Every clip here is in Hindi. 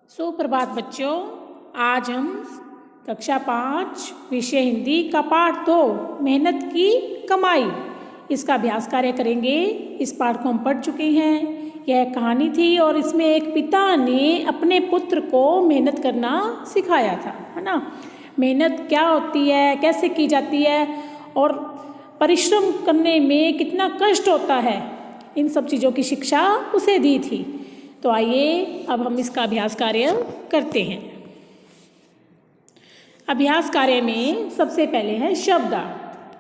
सुप्रभात बच्चों। आज हम कक्षा 5 विषय हिंदी का पाठ 2 मेहनत की कमाई इसका अभ्यास कार्य करेंगे। इस पाठ को हम पढ़ चुके हैं। यह कहानी थी और इसमें एक पिता ने अपने पुत्र को मेहनत करना सिखाया था, है ना। मेहनत क्या होती है, कैसे की जाती है और परिश्रम करने में कितना कष्ट होता है, इन सब चीज़ों की शिक्षा उसे दी थी। तो आइए अब हम इसका अभ्यास कार्य करते हैं। अभ्यास कार्य में सबसे पहले है शब्दार्थ।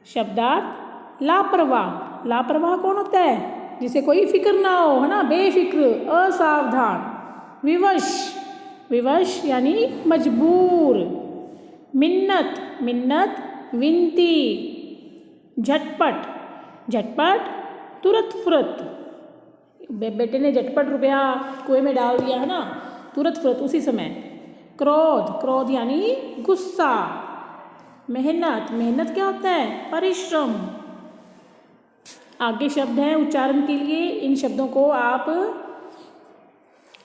शब्दार्थ लापरवाह। लापरवाह कौन होता है? जिसे कोई फिक्र ना हो, है ना, बेफिक्र, असावधान। विवश। विवश यानी मजबूर। मिन्नत। मिन्नत विनती। झटपट। झटपट तुरंत फुरत। बेटे ने झटपट रुपया कुएं में डाल दिया, है ना, तुरंत फुरत उसी समय। क्रोध। क्रोध यानी गुस्सा। मेहनत। मेहनत क्या होता है? परिश्रम। आगे शब्द हैं उच्चारण के लिए। इन शब्दों को आप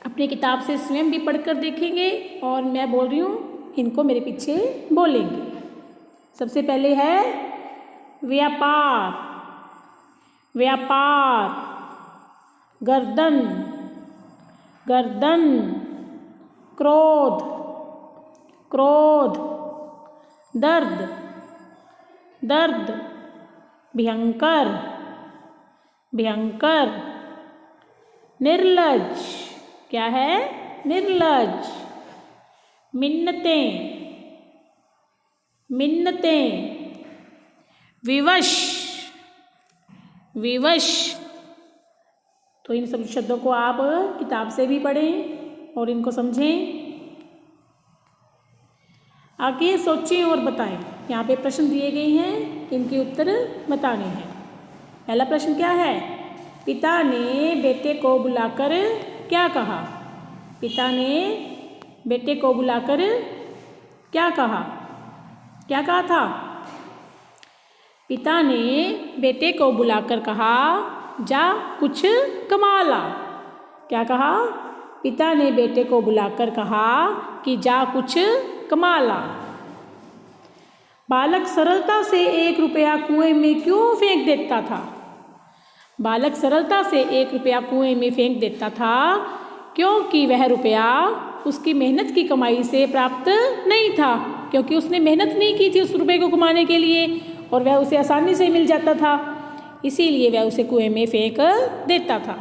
अपनी किताब से स्वयं भी पढ़कर देखेंगे और मैं बोल रही हूँ, इनको मेरे पीछे बोलेंगे। सबसे पहले है व्यापार। व्यापार। गर्दन। गर्दन। क्रोध। क्रोध। दर्द। दर्द। भयंकर। भयंकर। निर्लज। क्या है? निर्लज। मिन्नतें। मिन्नतें। विवश। विवश। तो इन सब शब्दों को आप किताब से भी पढ़ें और इनको समझें। आगे सोचें और बताएं। यहाँ पे प्रश्न दिए गए हैं, इनके उत्तर बताने हैं। पहला प्रश्न क्या है? पिता ने बेटे को बुलाकर क्या कहा? पिता ने बेटे को बुलाकर क्या कहा? क्या कहा था? पिता ने बेटे को बुलाकर कहा, जा कुछ कमा ला। क्या कहा? पिता ने बेटे को बुलाकर कहा कि जा कुछ कमा ला। बालक सरलता से 1 रुपया कुएं में क्यों फेंक देता था? बालक सरलता से 1 रुपया कुएं में फेंक देता था क्योंकि वह रुपया उसकी मेहनत की कमाई से प्राप्त नहीं था, क्योंकि उसने मेहनत नहीं की थी उस रुपये को कमाने के लिए और वह उसे आसानी से मिल जाता था, इसीलिए वह उसे कुएं में फेंक देता था।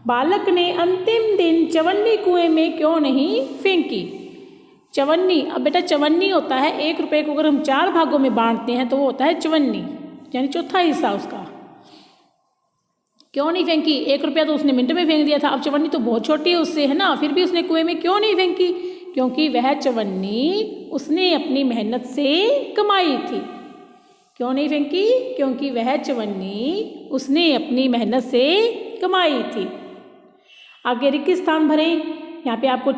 बालक ने अंतिम दिन चवन्नी कुएं में क्यों नहीं फेंकी? चवन्नी, अब बेटा चवन्नी होता है 1 रुपये को अगर हम 4 भागों में बांटते हैं तो वो होता है चवन्नी, यानी चौथा हिस्सा उसका। क्यों नहीं फेंकी? 1 रुपया तो उसने मिनट में फेंक दिया था, अब चवन्नी तो बहुत छोटी है उससे, है ना, फिर भी उसने कुएं में क्यों नहीं फेंकी? क्योंकि वह चवन्नी उसने अपनी मेहनत से कमाई थी। क्यों नहीं फेंकी? क्योंकि वह चवन्नी उसने अपनी मेहनत से कमाई थी। आगे रिक्त स्थान भरें। यहाँ पे आपको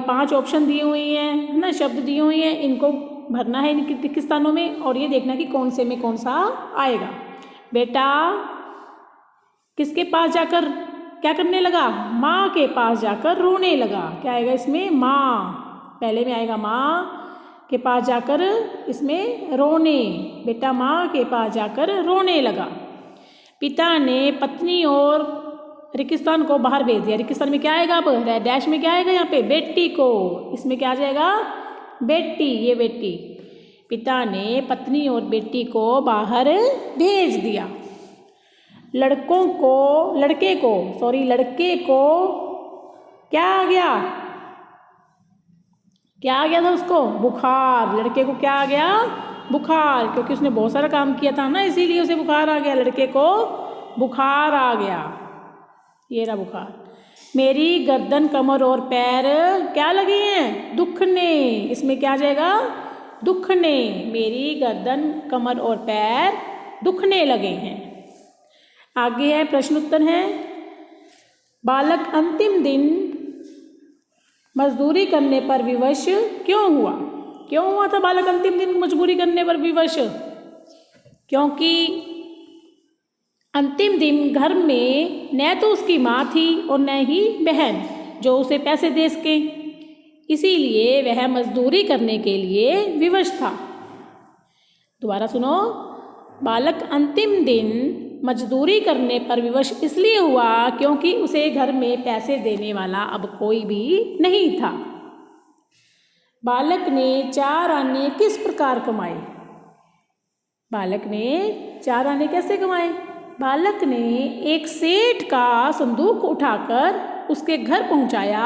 5 ऑप्शन दिए हुए हैं, है ना, शब्द दिए हुए हैं, इनको भरना है इन रिक्त स्थानों में और ये देखना कि कौन से में कौन सा आएगा। बेटा किसके पास जाकर क्या करने लगा? माँ के पास जाकर रोने लगा। क्या आएगा इसमें? माँ। पहले में आएगा माँ के पास जाकर, इसमें रोने। बेटा माँ के पास जाकर रोने लगा। पिता ने पत्नी और रिक्तस्थान को बाहर भेज दिया। रिक्तस्थान में क्या आएगा? अब डैश में क्या आएगा? यहाँ पे बेटी को, इसमें क्या आ जाएगा? बेटी। ये बेटी। पिता ने पत्नी और बेटी को बाहर भेज दिया। लड़के को क्या आ गया? क्या आ गया था उसको? बुखार। लड़के को क्या आ गया? बुखार, क्योंकि उसने बहुत सारा काम किया था ना, इसीलिए उसे बुखार आ गया। लड़के को बुखार आ गया। ये रहा बुखार। मेरी गर्दन, कमर और पैर क्या लगे हैं? दुखने। इसमें क्या आ जाएगा? दुखने। मेरी गर्दन, कमर और पैर दुखने लगे हैं। आगे है प्रश्न उत्तर है। बालक अंतिम दिन मजदूरी करने पर विवश क्यों हुआ? क्यों हुआ था बालक अंतिम दिन मजदूरी करने पर विवश? क्योंकि अंतिम दिन घर में न तो उसकी माँ थी और न ही बहन। जो उसे पैसे दे सके, इसीलिए वह मजदूरी करने के लिए विवश था। दोबारा सुनो। बालक अंतिम दिन मजदूरी करने पर विवश इसलिए हुआ क्योंकि उसे घर में पैसे देने वाला अब कोई भी नहीं था। बालक ने 4 आने किस प्रकार कमाए? बालक ने 4 आने कैसे कमाए? बालक ने एक सेठ का संदूक उठाकर उसके घर पहुंचाया।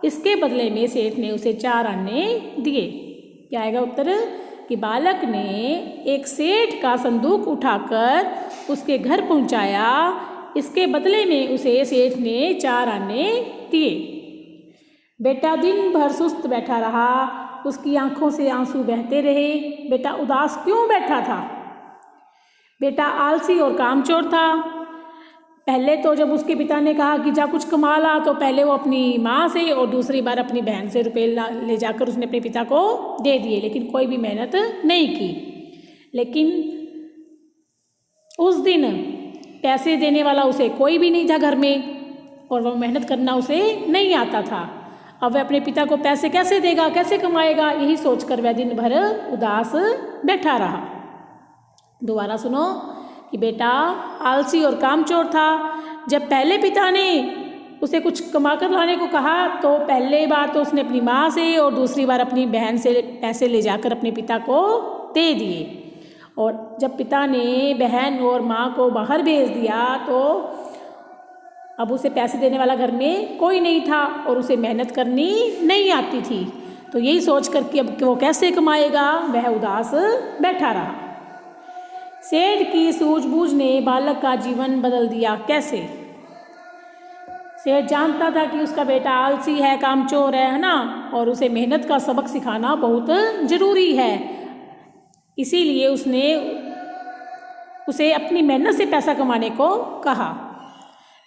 इसके बदले में सेठ ने उसे 4 आने दिए। क्या आएगा उत्तर? कि बालक ने एक सेठ का संदूक उठाकर उसके घर पहुंचाया। इसके बदले में उसे सेठ ने 4 आने दिए। बेटा दिन भर सुस्त बैठा रहा। उसकी आंखों से आंसू बहते रहे। बेटा उदास क्यों बैठा था? बेटा आलसी और कामचोर था। पहले तो जब उसके पिता ने कहा कि जा कुछ कमा ला, तो पहले वो अपनी माँ से और दूसरी बार अपनी बहन से रुपये ले जाकर उसने अपने पिता को दे दिए, लेकिन कोई भी मेहनत नहीं की। लेकिन उस दिन पैसे देने वाला उसे कोई भी नहीं था घर में, और वह मेहनत करना उसे नहीं आता था। अब वह अपने पिता को पैसे कैसे देगा, कैसे कमाएगा, यही सोचकर वह दिन भर उदास बैठा रहा। दोबारा सुनो कि बेटा आलसी और कामचोर था। जब पहले पिता ने उसे कुछ कमा कर लाने को कहा, तो पहले बार तो उसने अपनी माँ से और दूसरी बार अपनी बहन से पैसे ले जाकर अपने पिता को दे दिए। और जब पिता ने बहन और माँ को बाहर भेज दिया, तो अब उसे पैसे देने वाला घर में कोई नहीं था और उसे मेहनत करनी नहीं आती थी। तो यही सोच कर कि अब वो कैसे कमाएगा, वह उदास बैठा रहा। सेठ की सूझबूझ ने बालक का जीवन बदल दिया। कैसे? सेठ जानता था कि उसका बेटा आलसी है, कामचोर है ना, और उसे मेहनत का सबक सिखाना बहुत ज़रूरी है। इसीलिए उसने उसे अपनी मेहनत से पैसा कमाने को कहा।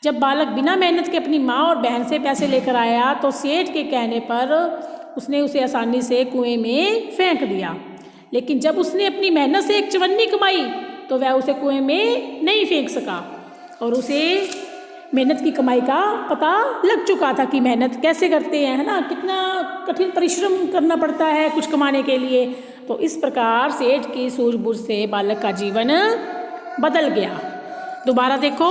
जब बालक बिना मेहनत के अपनी माँ और बहन से पैसे लेकर आया, तो सेठ के कहने पर उसने उसे आसानी से कुएं में फेंक दिया। लेकिन जब उसने अपनी मेहनत से एक चवन्नी कमाई, तो वह उसे कुएं में नहीं फेंक सका, और उसे मेहनत की कमाई का पता लग चुका था कि मेहनत कैसे करते हैं, है ना, कितना कठिन परिश्रम करना पड़ता है कुछ कमाने के लिए। तो इस प्रकार सेठ की सूझबूझ से बालक का जीवन बदल गया। दोबारा देखो।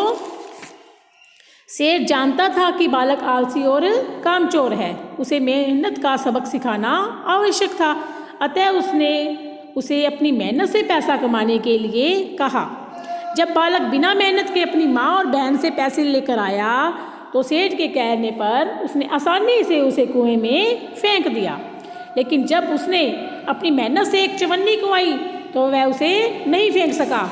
सेठ जानता था कि बालक आलसी और कामचोर है, उसे मेहनत का सबक सिखाना आवश्यक था। अतः उसने उसे अपनी मेहनत से पैसा कमाने के लिए कहा। जब बालक बिना मेहनत के अपनी माँ और बहन से पैसे लेकर आया, तो सेठ के कहने पर उसने आसानी से उसे कुएं में फेंक दिया। लेकिन जब उसने अपनी मेहनत से एक चवन्नी कमाई, तो वह उसे नहीं फेंक सका,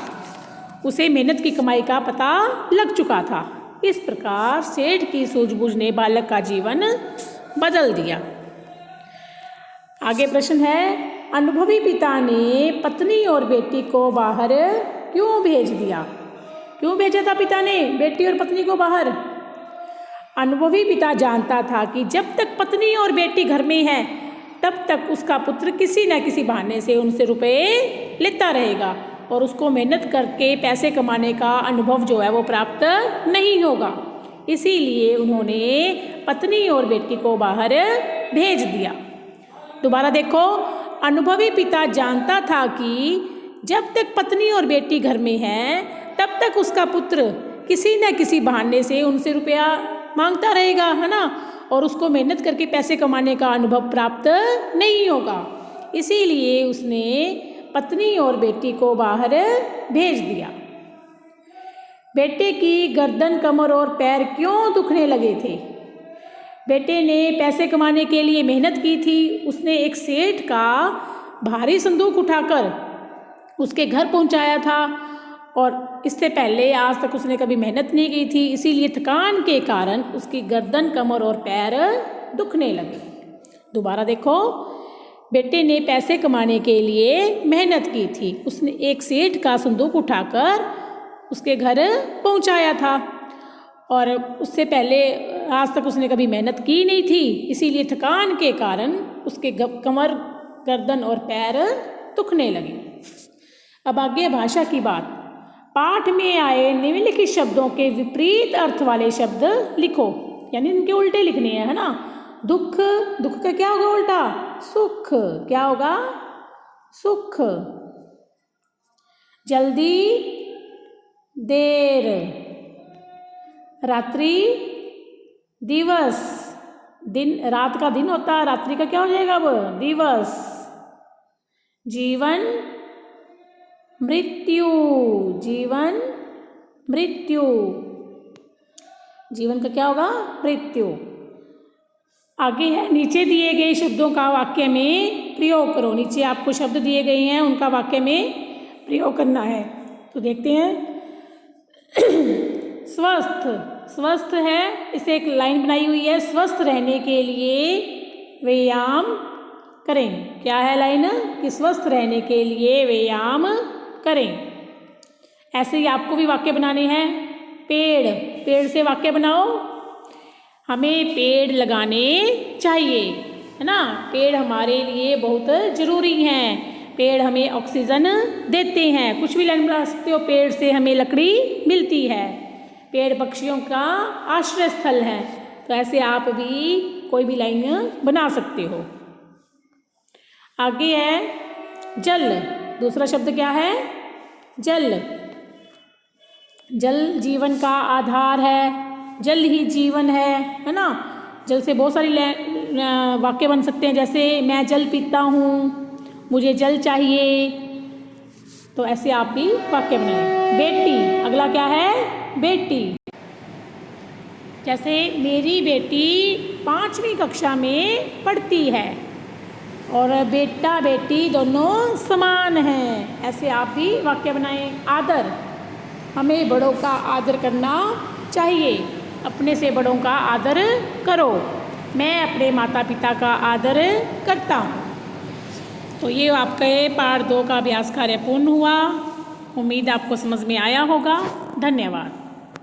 उसे मेहनत की कमाई का पता लग चुका था। इस प्रकार सेठ की सूझबूझ ने बालक का जीवन बदल दिया। आगे प्रश्न है, अनुभवी पिता ने पत्नी और बेटी को बाहर क्यों भेज दिया? क्यों भेजा था पिता ने बेटी और पत्नी को बाहर? अनुभवी पिता जानता था कि जब तक पत्नी और बेटी घर में है, तब तक उसका पुत्र किसी न किसी बहाने से उनसे रुपए लेता रहेगा, और उसको मेहनत करके पैसे कमाने का अनुभव जो है वो प्राप्त नहीं होगा। इसीलिए उन्होंने पत्नी और बेटी को बाहर भेज दिया। दोबारा देखो। अनुभवी पिता जानता था कि जब तक पत्नी और बेटी घर में है, तब तक उसका पुत्र किसी न किसी बहाने से उनसे रुपया मांगता रहेगा, है ना, और उसको मेहनत करके पैसे कमाने का अनुभव प्राप्त नहीं होगा। इसीलिए उसने पत्नी और बेटी को बाहर भेज दिया। बेटे की गर्दन, कमर और पैर क्यों दुखने लगे थे? बेटे ने पैसे कमाने के लिए मेहनत की थी। उसने एक सेठ का भारी संदूक उठाकर उसके घर पहुंचाया था, और इससे पहले आज तक उसने कभी मेहनत नहीं की थी। इसीलिए थकान के कारण उसकी गर्दन, कमर और पैर दुखने लगे। दोबारा देखो। बेटे ने पैसे कमाने के लिए मेहनत की थी। उसने एक सेठ का संदूक उठाकर उसके घर पहुंचाया था, और उससे पहले आज तक उसने कभी मेहनत की नहीं थी। इसीलिए थकान के कारण उसके कमर, गर्दन और पैर दुखने लगे। अब आगे भाषा की बात। पाठ में आए निम्नलिखित शब्दों के विपरीत अर्थ वाले शब्द लिखो। यानी इनके उल्टे लिखने हैं, है ना। दुख, दुख का क्या होगा उल्टा? सुख। क्या होगा? सुख। जल्दी, देर। रात्रि, दिवस। दिन, रात का दिन होता है, रात्रि का क्या हो जाएगा अब? दिवस। जीवन, मृत्यु। जीवन, मृत्यु। जीवन का क्या होगा? मृत्यु। आगे है, नीचे दिए गए शब्दों का वाक्य में प्रयोग करो। नीचे आपको शब्द दिए गए हैं, उनका वाक्य में प्रयोग करना है। तो देखते हैं। स्वस्थ, स्वस्थ है, इसे एक लाइन बनाई हुई है। स्वस्थ रहने के लिए व्यायाम करें। क्या है लाइन? कि स्वस्थ रहने के लिए व्यायाम करें। ऐसे ही आपको भी वाक्य बनाने हैं। पेड़, पेड़ से वाक्य बनाओ। हमें पेड़ लगाने चाहिए, है ना। पेड़ हमारे लिए बहुत ज़रूरी हैं। पेड़ हमें ऑक्सीजन देते हैं। कुछ भी लाइन बना सकते हो। पेड़ से हमें लकड़ी मिलती है। पेड़ पक्षियों का आश्रय स्थल है। तो ऐसे आप भी कोई भी लाइन बना सकते हो। आगे है जल। दूसरा शब्द क्या है? जल। जल जीवन का आधार है। जल ही जीवन है ना। जल से बहुत सारी वाक्य बन सकते हैं, जैसे मैं जल पीता हूँ, मुझे जल चाहिए। तो ऐसे आप भी वाक्य बनाएं। बेटी, अगला क्या है? बेटी। जैसे मेरी बेटी 5वीं कक्षा में पढ़ती है और बेटा बेटी दोनों समान हैं। ऐसे आप भी वाक्य बनाएं। आदर, हमें बड़ों का आदर करना चाहिए। अपने से बड़ों का आदर करो। मैं अपने माता पिता का आदर करता हूँ। तो ये आपका पार्ट 2 का अभ्यास कार्य पूर्ण हुआ। उम्मीद आपको समझ में आया होगा। धन्यवाद।